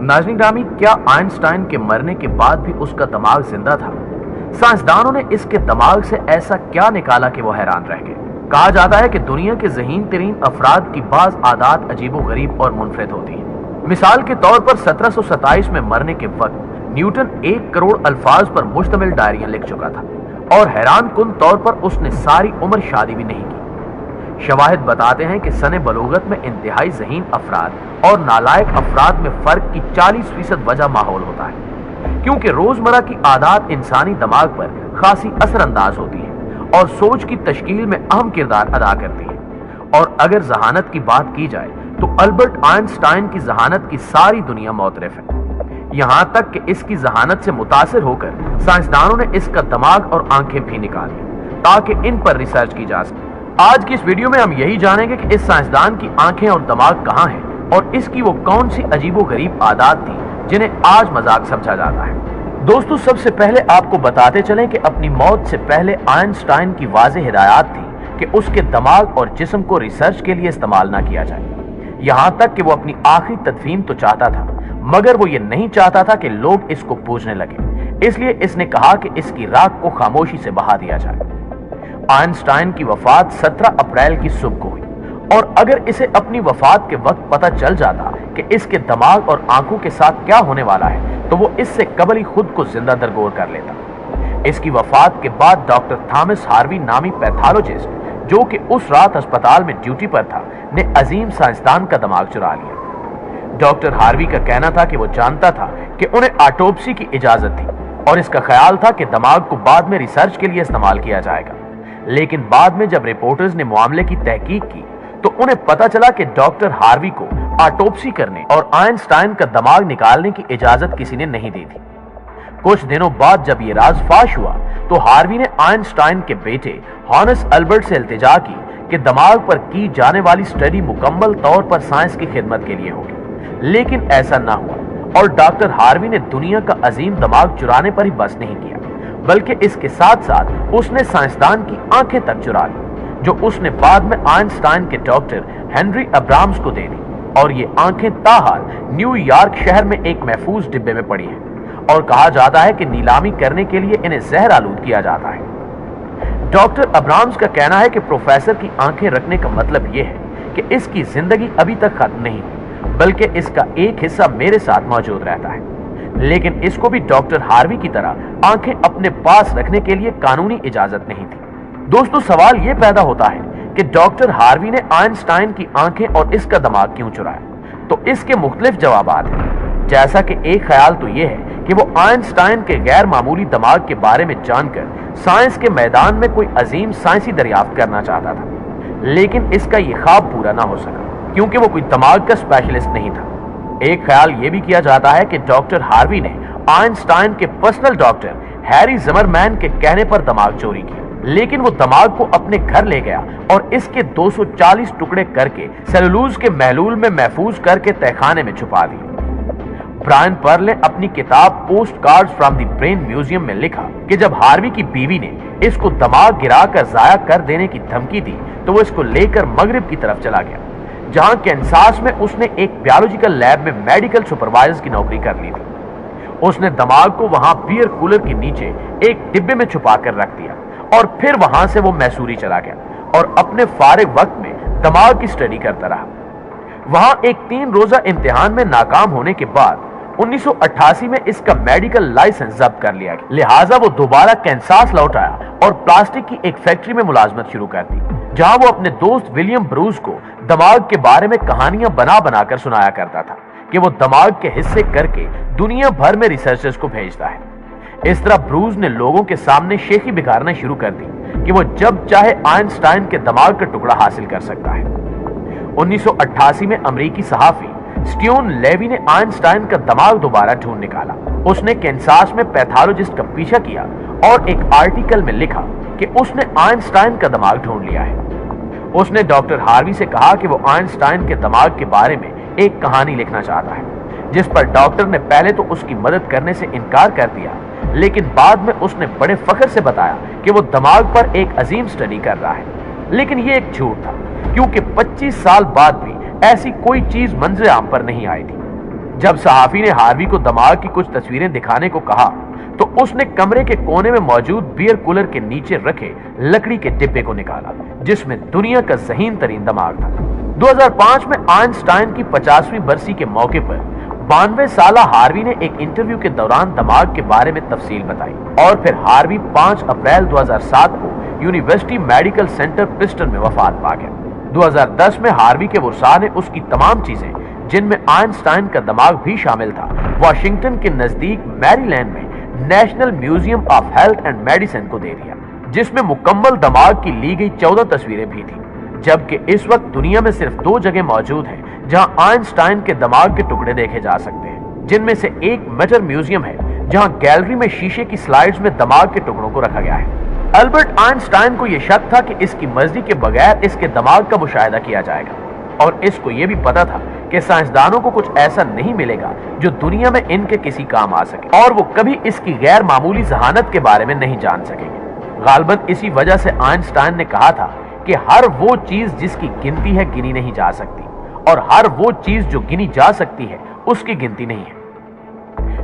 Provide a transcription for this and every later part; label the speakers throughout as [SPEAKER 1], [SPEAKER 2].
[SPEAKER 1] नाज़रीन ग्रामी, क्या आइंस्टाइन के मरने के बाद भी उसका दिमाग जिंदा था? साइंसदानों ने इसके दिमाग से ऐसा क्या निकाला कि वो हैरान रह गए। कहा जाता है कि दुनिया के ज़हीन तरीन अफराद की बाज आदात अजीबोगरीब और मुनफरिद होती हैं। मिसाल के तौर पर 1727 में मरने के वक्त न्यूटन 1 करोड़ अल्फाज पर मुश्तमिल डायरियां लिख चुका था और हैरान कुन तौर पर उसने सारी उम्र शादी भी नहीं की। शवाहिद बताते हैं कि सने बलूगत में इंतहाई ज़हीन अफराद और नालायक अफराद में फ़र्क की 40% वजह माहौल होता है, क्योंकि रोज़मर्रा की आदत इंसानी दिमाग पर खासी असरअंदाज होती है और सोच की तश्कील में अहम किरदार अदा करती है। और अगर जहानत की बात की जाए तो अल्बर्ट आइंस्टाइन की जहानत की सारी दुनिया मोतरफ है। यहां तक कि इसकी जहानत से मुतासिर होकर साइंसदानों ने इसका दिमाग और आंखें भी निकाल ली ताकि इन पर रिसर्च की जा सके। आज की इस वीडियो में हम यही जानेंगे कि इस साइंसदान की आंखें और दिमाग कहां हैं और इसकी वो कौन सी अजीबोगरीब आदत थी जिन्हें आज मजाक समझा जाता है। दोस्तों, सबसे पहले आपको बताते चलें कि अपनी मौत से पहले आइंस्टाइन की वाज़ेह हिदायत थी कि उसके दिमाग और जिस्म को रिसर्च के लिए इस्तेमाल ना किया जाए। यहां तक कि वो अपनी आखिरी तदफीन तो चाहता था, मगर वो ये नहीं चाहता था कि लोग इसको पूजने लगे। इसलिए इसने कहा कि इसकी राख को खामोशी से बहा दिया जाए। आइंस्टाइन की वफात 17 अप्रैल की सुबह को हुई और अगर इसे अपनी वफात के वक्त पता चल जाता कि इसके दिमाग और आंखों के साथ क्या होने वाला है तो वो इससे कबल ही खुद को जिंदा दरगोर कर लेता। इसकी वफात के बाद डॉक्टर थॉमस हार्वी नामी पैथोलॉजिस्ट, जो कि उस रात अस्पताल में ड्यूटी पर था, ने अजीम साइंसदान का दिमाग चुरा लिया। डॉक्टर हार्वी का कहना था कि वो जानता था कि उन्हें ऑटोप्सी की इजाजत थी और इसका ख्याल था कि दिमाग को बाद में रिसर्च के लिए इस्तेमाल किया जाएगा। लेकिन बाद में जब रिपोर्टर्स ने मामले की तहकीक की तो उन्हें पता चला कि डॉक्टर हार्वी को ऑटोप्सी करने और आइंस्टाइन का दिमाग निकालने की इजाजत किसी ने नहीं दी थी। कुछ दिनों बाद जब यह राज फाश हुआ तो हार्वी ने आइंस्टाइन के बेटे हॉनस अल्बर्ट से इल्तिजा की कि दिमाग पर की जाने वाली स्टडी मुकम्मल तौर पर साइंस की खिदमत के लिए होगी। लेकिन ऐसा ना हुआ और डॉक्टर हार्वी ने दुनिया का अजीम दिमाग चुराने पर ही बस नहीं किया, बल्कि इसके साथ साथ उसने साइंसदान की आंखें तक चुरा ली, जो उसने बाद में आइंस्टाइन के डॉक्टर हेनरी अब्राम्स को दे दी। और ये आंखें ताहाल न्यूयॉर्क शहर में एक महफूज डिब्बे में पड़ी हैं और कहा जाता है कि नीलामी करने के लिए इन्हें जहर आलूद किया जाता है। डॉक्टर अब्राम्स का कहना है कि प्रोफेसर की आंखें रखने का मतलब यह है कि इसकी जिंदगी अभी तक खत्म नहीं हुई, बल्कि इसका एक हिस्सा मेरे साथ मौजूद रहता है। लेकिन इसको भी डॉक्टर हार्वी की तरह आंखें अपने पास रखने के लिए कानूनी इजाजत नहीं थी। दोस्तों, सवाल यह पैदा होता है कि डॉक्टर हार्वी ने आइंस्टाइन की आंखें और इसका दिमाग क्यों चुराया? तो इसके मुख्तलिफ जवाबात हैं। जैसा कि एक ख्याल तो यह है कि वो आइंस्टाइन के गैर मामूली दिमाग के बारे में जानकर साइंस के मैदान में कोई अजीम साइंसी दरियाफ्त करना चाहता था, लेकिन इसका यह ख्वाब पूरा ना हो सका क्योंकि वो कोई दिमाग का स्पेशलिस्ट नहीं था। एक ख्याल यह भी किया जाता है कि डॉक्टर हार्वी ने आइंस्टाइन के पर्सनल डॉक्टर हैरी ज़िमरमैन के कहने पर दिमाग चोरी किया, लेकिन वो दिमाग को अपने घर ले गया और इसके 240 टुकड़े करके सेलुलोज के महलूल में महफूज करके तहखाने में छुपा दिए। ब्रायन पर्ल ने अपनी किताब post cards from the brain museum में लिखा कि जब हार्वी की बीवी ने इसको दिमाग गिराकर जाया कर देने की धमकी दी तो वो इसको लेकर मगरिब की तरफ चला गया, जहां कैंसास में उसने एक बायोलॉजिकल लैब में मेडिकल सुपरवाइजर की नौकरी कर ली थी। उसने दिमाग को वहां बियर कूलर के नीचे एक डिब्बे में छुपा कर रख दिया और फिर वहां से वो मैसूरी चला गया और अपने फारिग वक्त में दिमाग की स्टडी करता रहा। वहां एक 3 रोजा इम्तिहान में नाकाम होने के बाद 1988 में इसका मेडिकल लाइसेंस जब्त कर लिया गया, लिहाजा वो दोबारा कैंसास लौट आया और प्लास्टिक की एक फैक्ट्री में मुलाजमत शुरू कर दी, जहां वो अपने दोस्त विलियम ब्रूस को दिमाग के बारे में कहानियां बना बना कर सुनाया करता था कि वो दिमाग के हिस्से करके दुनिया भर में रिसर्चर्स को भेजता है। इस तरह ब्रूस ने लोगों के सामने शेखी बिगाड़ना शुरू कर दी कि वो जब चाहे आइंस्टाइन के दिमाग का टुकड़ा हासिल कर सकता है। 1988 में अमेरिकी सहाफी स्टीवन लेवी ने आइंस्टाइन का दिमाग दोबारा ढूंढ निकाला। उसने कैंसास में पैथोलॉजिस्ट का पीछा किया और एक आर्टिकल में लिखा कि उसने आइंस्टाइन का दिमाग ढूंढ लिया है। उसने डॉक्टर हार्वी से कहा कि वो आइंस्टाइन के दिमाग के बारे में एक कहानी लिखना चाहता है, जिस पर डॉक्टर ने पहले तो उसकी मदद करने से इनकार कर दिया, लेकिन बाद में उसने बड़े फख्र से बताया कि वो दिमाग पर एक अजीम स्टडी कर रहा है। लेकिन ये एक झूठ था, क्योंकि 25 साल बाद भी ऐसी कोई चीज मंजर आम पर नहीं आई थी। जब सहाफी ने हार्वी को दमाग की कुछ तस्वीरें दिखाने को कहा तो उसने कमरे के कोने में मौजूद बियर कूलर के नीचे रखे लकड़ी के डिब्बे को निकाला जिसमें दुनिया का ज़हीन तरीन दमाग था। 2005 में आइंस्टाइन की 50वीं बरसी के मौके पर 92 साला हार्वी ने एक इंटरव्यू के दौरान दमाग के बारे में तफसील बताई और फिर हार्वी 5 अप्रैल 2007 को यूनिवर्सिटी मेडिकल सेंटर प्रिस्टन में वफात पा गया। 2010 में हार्वी के वुरसा ने उसकी तमाम चीजें, जिनमें आइंस्टाइन का दमाग भी शामिल था, वाशिंगटन के नजदीक मैरीलैंड में national museum of health and medicine को दे दिया, जिसमें मुकम्मल दमाग की ली गई 14 तस्वीरें भी थी। जबकि इस वक्त दुनिया में सिर्फ 2 जगह मौजूद हैं जहां आइंस्टाइन के दमाग के टुकड़े देखे जा सकते हैं, जिनमें से एक मेटर म्यूजियम है जहां गैलरी में शीशे की स्लाइड्स में दमाग के टुकड़ों को रखा गया है। अल्बर्ट आइंस्टाइन को यह शक था कि इसकी मर्जी के बगैर इसके दमाग का मुशाहिदा किया जाएगा और इसको यह भी पता था कि साइंसदानों को कुछ ऐसा नहीं मिलेगा जो दुनिया में इनके किसी काम आ सके और वो कभी इसकी गैर मामूली जहानत के बारे में नहीं जान सकेंगे। गालबन इसी वजह से आइंस्टाइन ने कहा था कि हर वो चीज जिसकी गिनती है गिनी नहीं जा सकती और हर वो चीज जो गिनी जा सकती है उसकी गिनती नहीं है।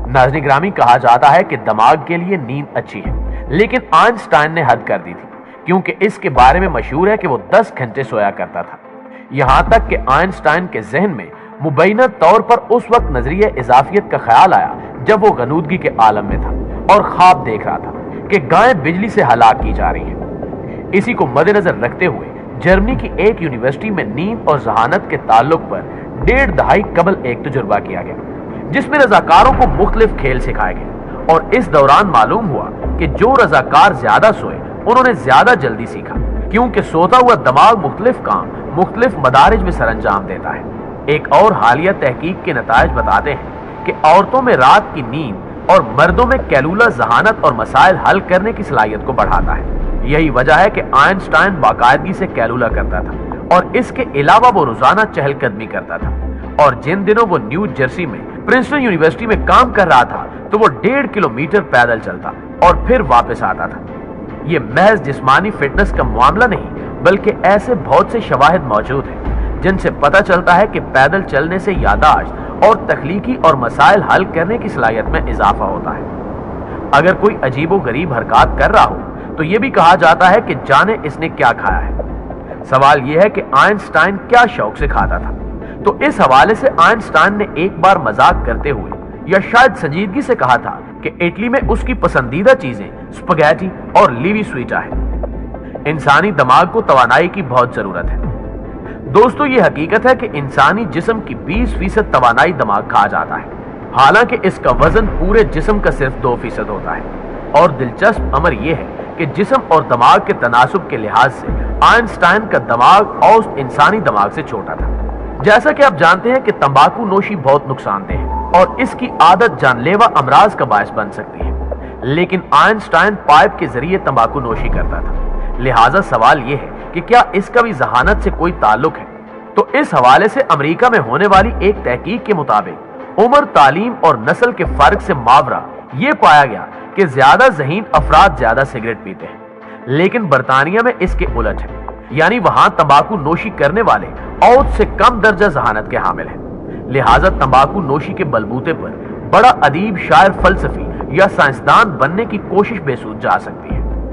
[SPEAKER 1] नाज़रीन गिरामी, कहा जाता है कि दमाग के लिए नींद अच्छी है, लेकिन आइंस्टाइन ने हद कर दी थी क्योंकि इसके बारे में मशहूर है कि वो 10 घंटे सोया करता था। यहां तक कि आइंस्टाइन के जहन में मुबैना तौर पर उस वक्त नजरिया इजाफियत का ख्याल आया जब वो गनूदगी के आलम में था और ख्वाब देख रहा था कि गायें बिजली से हलाक की जा रही हैं। इसी को मद्देनजर रखते हुए जर्मनी की एक यूनिवर्सिटी में नींद और जहानत के ताल्लुक पर 1.5 दहाई कबल एक तजुर्बा किया गया, जिसमें रजाकारों को मुख्तलिफ खेल सिखाए गए और इस दौरान मालूम हुआ कि जो रजाकार ज्यादा सोए उन्होंने ज्यादा जल्दी सीखा, क्योंकि सोता हुआ दमाग मुख्तलिफ काम मुख्तलिफ मदारिज में सरंजाम देता है। एक और हालिया तहकीक के नताइज बताते हैं कि औरतों में रात की नींद और मर्दों में कैलूला जहानत और मसाइल हल करने की सलाहियत को बढ़ाता है। यही वजह है कि आइंस्टाइन बाकायदगी से कैलूला करता था और इसके अलावा वो रोजाना चहलकदमी करता था और जिन दिनों वो न्यू जर्सी में प्रिंसटन यूनिवर्सिटी में काम कर रहा था तो वो 1.5 किलोमीटर पैदल चलता और फिर वापस आता था। ये महज जिस्मानी फिटनेस का मामला नहीं बल्कि ऐसे बहुत से शवाहिद मौजूद हैं जिनसे पता चलता है कि पैदल चलने से यादाश्त और तख्लीकी और मसाइल हल करने की सलाहियत में इजाफा होता है। अगर कोई अजीबो गरीब हरकत कर रहा हो तो यह भी कहा जाता है कि जाने इसने क्या खाया है। सवाल यह है कि आइंस्टाइन क्या शौक से खाता था। तो इस हवाले से आइंस्टाइन ने एक बार मजाक करते हुए या शायद संजीदगी से कहा था कि इटली में उसकी पसंदीदा चीजें स्पगैटी और लीवी स्वीटा है। इंसानी दिमाग को तवानाई की बहुत जरूरत है। दोस्तों, ये हकीकत है कि इंसानी जिस्म की 20% तवानाई दिमाग खा जाता है, हालांकि इसका वजन पूरे जिस्म का सिर्फ 2% होता है। और दिलचस्प अमर यह है कि जिस्म और दिमाग के तनासुब के लिहाज से आइंस्टाइन का दिमाग औसत इंसानी दिमाग से छोटा था। जैसा कि आप जानते हैं कि तंबाकू नोशी बहुत नुकसानदेह है और इसकी आदत जानलेवा अमराज का बायस बन सकती है, लेकिन आइंस्टाइन पाइप के जरिए तंबाकू नोशी करता था। लिहाजा सवाल यह है कि क्या इसका भी जहानत से कोई ताल्लुक है। तो इस हवाले से अमेरिका में होने वाली एक तहकीक के मुताबिक उम्र, तालीम और नस्ल के फर्क से मावरा यह पाया गया कि ज्यादा ज़हीन अफराद ज्यादा सिगरेट पीते हैं, लेकिन बरतानिया में इसके उलट है, यानी वहां तंबाकू नोशी करने वाले औसत से कम दर्जा जहानत के हामिल हैं। लिहाजा तंबाकू नोशी के बलबूते पर बड़ा अदीब, शायर, फलसफी या साइंसदान बनने की कोशिश बेसूद जा सकती है।